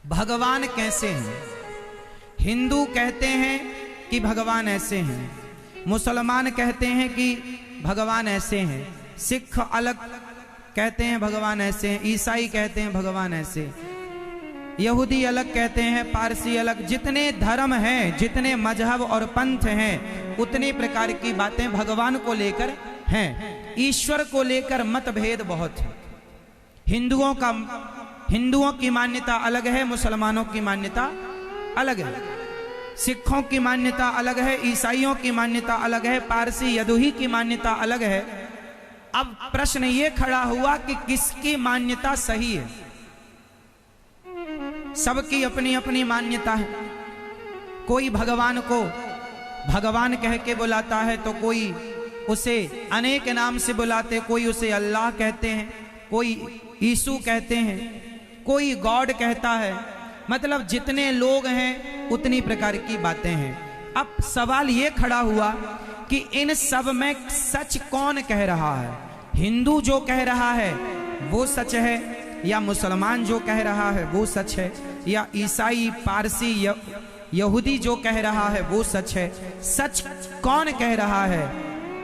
भगवान कैसे हैं। हिंदू कहते हैं कि भगवान ऐसे हैं, मुसलमान कहते हैं कि भगवान ऐसे हैं, सिख अलग कहते हैं भगवान ऐसे हैं, ईसाई कहते हैं भगवान ऐसे, यहूदी अलग कहते हैं, पारसी अलग। जितने धर्म हैं, जितने मजहब और पंथ हैं, उतने प्रकार की बातें भगवान को लेकर हैं। ईश्वर को लेकर मतभेद बहुत है। हिंदुओं की मान्यता अलग है, मुसलमानों की मान्यता अलग है, सिखों की मान्यता अलग है, ईसाइयों की मान्यता अलग है, पारसी यदुही की मान्यता अलग है। अब प्रश्न ये खड़ा हुआ कि किसकी मान्यता सही है। सबकी अपनी अपनी मान्यता है। कोई भगवान को भगवान कह के बुलाता है तो कोई उसे अनेक नाम से बुलाते, कोई उसे अल्लाह कहते हैं, कोई यीशु कहते हैं, कोई गॉड कहता है। मतलब जितने लोग हैं उतनी प्रकार की बातें हैं। अब सवाल ये खड़ा हुआ कि इन सब में सच कौन कह रहा है। हिंदू जो कह रहा है वो सच है, या मुसलमान जो कह रहा है वो सच है, या ईसाई पारसी यहूदी जो कह रहा है वो सच है। सच कौन कह रहा है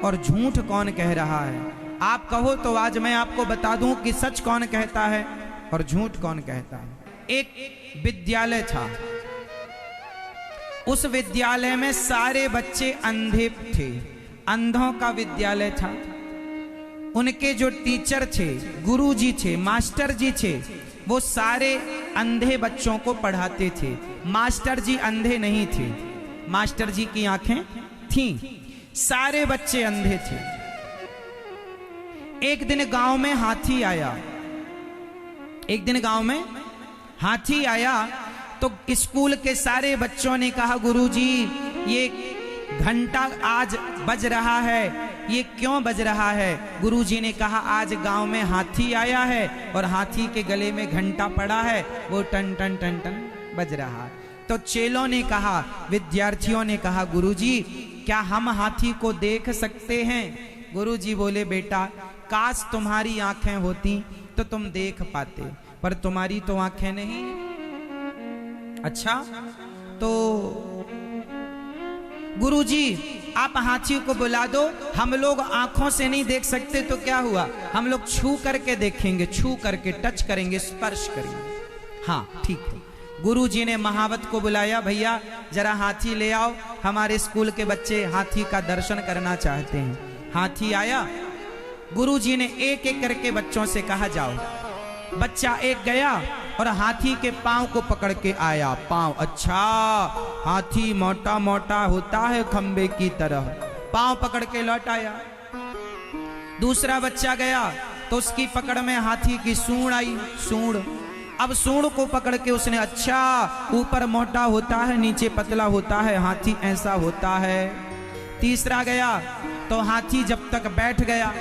और झूठ कौन कह रहा है। आप कहो तो आज मैं आपको बता दूं कि सच कौन कहता है और झूठ कौन कहता है। एक विद्यालय था, उस विद्यालय में सारे बच्चे अंधे थे, अंधों का विद्यालय था। उनके जो टीचर थे, गुरुजी थे, मास्टर जी थे, वो सारे अंधे बच्चों को पढ़ाते थे। मास्टर जी अंधे नहीं थे, मास्टर जी की आंखें थीं, सारे बच्चे अंधे थे। एक दिन गांव में हाथी आया, एक दिन गांव में हाथी आया तो स्कूल के सारे बच्चों ने कहा, गुरुजी ये घंटा आज बज रहा है, ये क्यों बज रहा है। गुरुजी ने कहा, आज गांव में हाथी आया है और हाथी के गले में घंटा पड़ा है, वो टन टन टन टन बज रहा है। तो चेलों ने कहा, विद्यार्थियों ने कहा, गुरुजी क्या हम हाथी को देख सकते हैं। गुरुजी बोले, बेटा काश तुम्हारी आंखें होती तो तुम देख पाते, पर तुम्हारी तो आंखें नहीं। अच्छा, तो गुरुजी आप हाथी को बुला दो, हम लोग आंखों से नहीं देख सकते तो क्या हुआ, हम लोग छू करके देखेंगे, छू करके टच करेंगे, स्पर्श करेंगे। हाँ ठीक है। गुरुजी ने महावत को बुलाया, भैया जरा हाथी ले आओ, हमारे स्कूल के बच्चे हाथी का दर्शन करना चाहते हैं। हाथी आया, गुरुजी ने एक एक करके बच्चों से कहा, जाओ। बच्चा एक गया और हाथी के पांव को पकड़ के आया। पांव, अच्छा हाथी मोटा मोटा होता है खंबे की तरह, पांव पकड़ के लौट आया। दूसरा बच्चा गया तो उसकी पकड़ में हाथी की सूंड आई, सूंड। अब सूंड को पकड़ के उसने, अच्छा ऊपर मोटा होता है नीचे पतला होता है, हाथी ऐसा होता है। तीसरा गया तो हाथी जब तक बैठ गया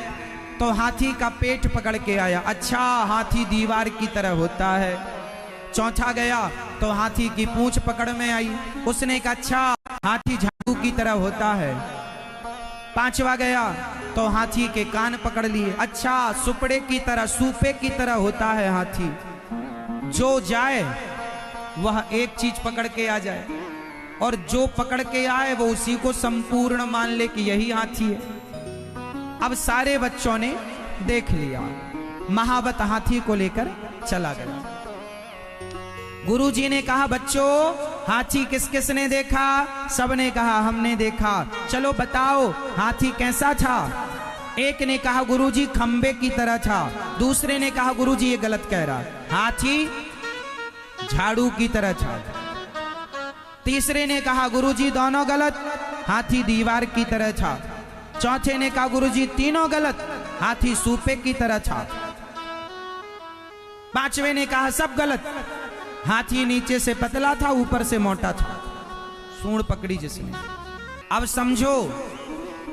तो हाथी का पेट पकड़ के आया, अच्छा हाथी दीवार की तरह होता है। चौथा गया तो हाथी की पूंछ पकड़ में आई, उसने कहा, अच्छा हाथी झाड़ू की तरह होता है। पांचवा गया तो हाथी के कान पकड़ लिए, अच्छा सुपड़े की तरह, सूपे की तरह होता है हाथी। जो जाए वह एक चीज पकड़ के आ जाए, और जो पकड़ के आए वो उसी को संपूर्ण मान ले कि यही हाथी है। अब सारे बच्चों ने देख लिया, महावत हाथी को लेकर चला गया। गुरुजी ने कहा, बच्चों हाथी किस किस ने देखा। सबने कहा, हमने देखा। चलो बताओ हाथी कैसा था। एक ने कहा, गुरुजी खंबे की तरह था। दूसरे ने कहा, गुरुजी ये गलत कह रहा, हाथी झाड़ू की तरह था। तीसरे ने कहा, गुरुजी दोनों गलत, हाथी दीवार की तरह था। चौथे ने कहा, गुरुजी तीनों गलत, हाथी सूपे की तरह था। पांचवे ने कहा, सब गलत, हाथी नीचे से पतला था ऊपर से मोटा था, सूंड पकड़ी जिसने। अब समझो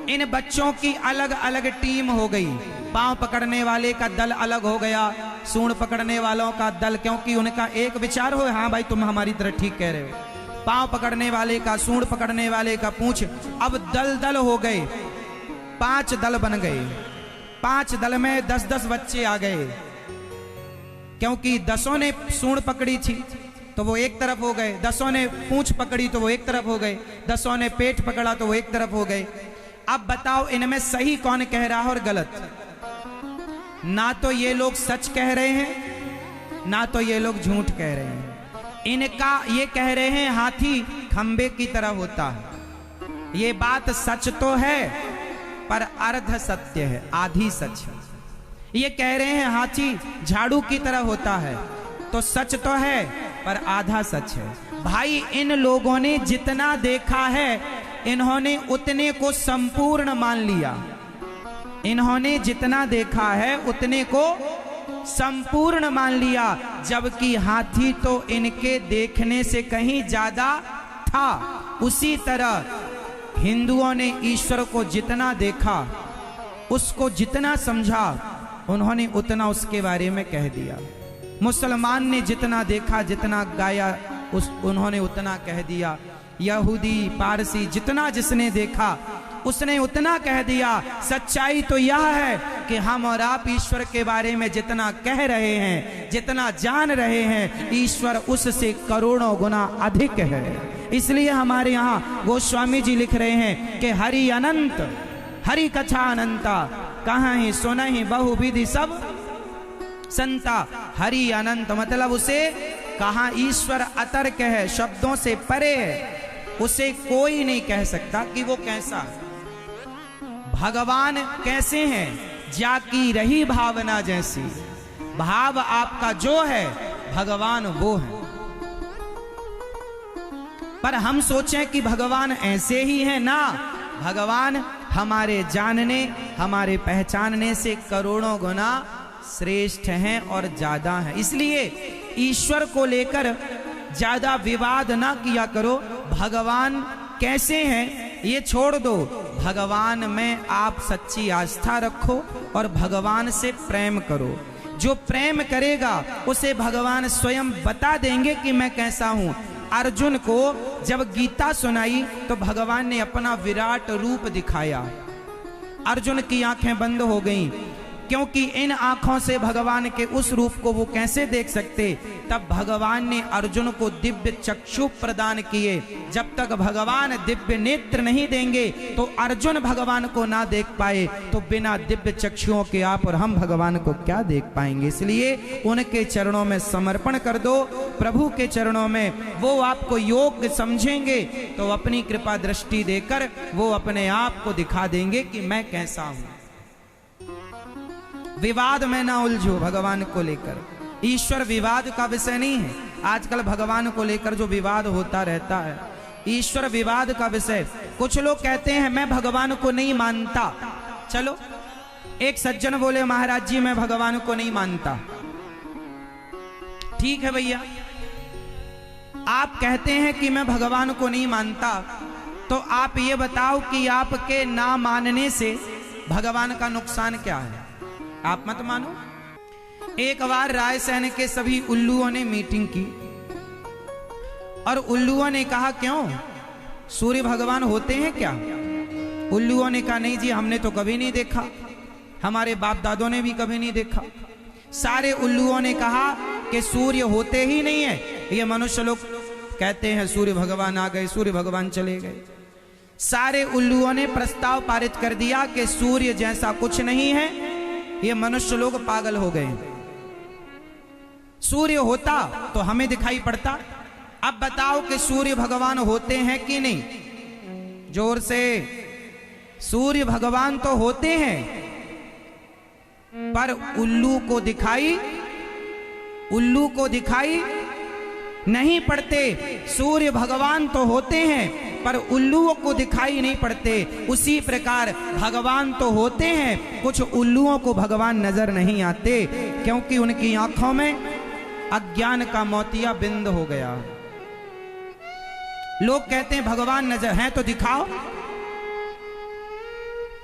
इन बच्चों की अलग अलग टीम हो गई। पांव पकड़ने वाले का दल अलग हो गया, सूंड पकड़ने वालों का दल, क्योंकि उनका एक विचार हो, हाँ भाई तुम हमारी तरह ठीक कह रहे हो। पांव पकड़ने वाले का, सूंड पकड़ने वाले का पूंछ। अब दल दल हो गए, 5 दल बन गए। 5 दल में 10-10 बच्चे आ गए, क्योंकि 10 ने सूंड पकड़ी थी तो वो एक तरफ हो गए, 10 ने पूंछ पकड़ी तो वो एक तरफ हो गए, 10 ने पेट पकड़ा तो वो एक तरफ हो गए। अब बताओ इनमें सही कौन कह रहा है और गलत? ना तो ये लोग सच कह रहे हैं, ना तो ये लोग झूठ कह रहे हैं। इनका ये कह रहे हैं हाथी खंबे की तरह होता है, ये बात सच तो है पर अर्ध सत्य है, आधी सच है। ये कह रहे हैं हाथी झाड़ू की तरह होता है, तो सच तो है पर आधा सच है। भाई इन लोगों ने जितना देखा है इन्होंने उतने को संपूर्ण मान लिया, इन्होंने जितना देखा है उतने को संपूर्ण मान लिया, जबकि हाथी तो इनके देखने से कहीं ज्यादा था। उसी तरह हिंदुओं ने ईश्वर को जितना देखा, उसको जितना समझा, उन्होंने उतना उसके बारे में कह दिया। मुसलमान ने जितना देखा, जितना गाया, उन्होंने उतना कह दिया। यहूदी पारसी जितना जिसने देखा उसने उतना कह दिया। सच्चाई तो यह है कि हम और आप ईश्वर के बारे में जितना कह रहे हैं, जितना जान रहे हैं, ईश्वर उससे करोड़ों गुना अधिक है। इसलिए हमारे यहाँ गोस्वामी जी लिख रहे हैं कि हरि अनंत हरि कथा अनंता, कहाँ ही सुना ही बहुविधि सब संता। हरि अनंत मतलब उसे कहा ईश्वर अतर्क है, शब्दों से परे है, उसे कोई नहीं कह सकता कि वो कैसा है। भगवान कैसे हैं? जाकी रही भावना जैसी, भाव आपका जो है भगवान वो है। पर हम सोचें कि भगवान ऐसे ही है ना, भगवान हमारे जानने, हमारे पहचानने से करोड़ों गुना श्रेष्ठ हैं और ज्यादा हैं। इसलिए ईश्वर को लेकर ज्यादा विवाद ना किया करो। भगवान कैसे हैं ये छोड़ दो, भगवान में आप सच्ची आस्था रखो और भगवान से प्रेम करो। जो प्रेम करेगा उसे भगवान स्वयं बता देंगे कि मैं कैसा हूं। अर्जुन को जब गीता सुनाई तो भगवान ने अपना विराट रूप दिखाया। अर्जुन की आंखें बंद हो गईं, क्योंकि इन आंखों से भगवान के उस रूप को वो कैसे देख सकते। तब भगवान ने अर्जुन को दिव्य चक्षु प्रदान किए। जब तक भगवान दिव्य नेत्र नहीं देंगे तो अर्जुन भगवान को ना देख पाए, तो बिना दिव्य चक्षुओं के आप और हम भगवान को क्या देख पाएंगे। इसलिए उनके चरणों में समर्पण कर दो, प्रभु के चरणों में। वो आपको योग्य समझेंगे तो अपनी कृपा दृष्टि देकर वो अपने आप को दिखा देंगे कि मैं कैसा हूं। विवाद में ना उलझो भगवान को लेकर, ईश्वर विवाद का विषय नहीं है। आजकल भगवान को लेकर जो विवाद होता रहता है, ईश्वर विवाद का विषय। कुछ लोग कहते हैं मैं भगवान को नहीं मानता। चलो, एक सज्जन बोले महाराज जी मैं भगवान को नहीं मानता। ठीक है भैया, आप कहते हैं कि मैं भगवान को नहीं मानता, तो आप ये बताओ कि आपके ना मानने से भगवान का नुकसान क्या है। आप मत मानो। एक बार रायसेन के सभी उल्लुओं ने मीटिंग की और उल्लुओं ने कहा क्यों, सूर्य भगवान होते हैं क्या? उल्लुओं ने कहा नहीं जी, हमने तो कभी नहीं देखा, हमारे बाप दादों ने भी कभी नहीं देखा। सारे उल्लुओं ने कहा कि सूर्य होते ही नहीं है, ये मनुष्य लोग कहते हैं सूर्य भगवान आ गए, सूर्य भगवान चले गए। सारे उल्लुओं ने प्रस्ताव पारित कर दिया कि सूर्य जैसा कुछ नहीं है, ये मनुष्य लोग पागल हो गए। सूर्य होता तो हमें दिखाई पड़ता। अब बताओ कि सूर्य भगवान होते हैं कि नहीं? जोर से। सूर्य भगवान तो होते हैं, पर उल्लू को दिखाई नहीं पड़ते। सूर्य भगवान तो होते हैं पर उल्लुओं को दिखाई नहीं पड़ते। उसी प्रकार भगवान तो होते हैं, कुछ उल्लुओं को भगवान नजर नहीं आते, क्योंकि उनकी आंखों में अज्ञान का मोतिया बिंद हो गया। लोग कहते हैं भगवान नजर है तो दिखाओ,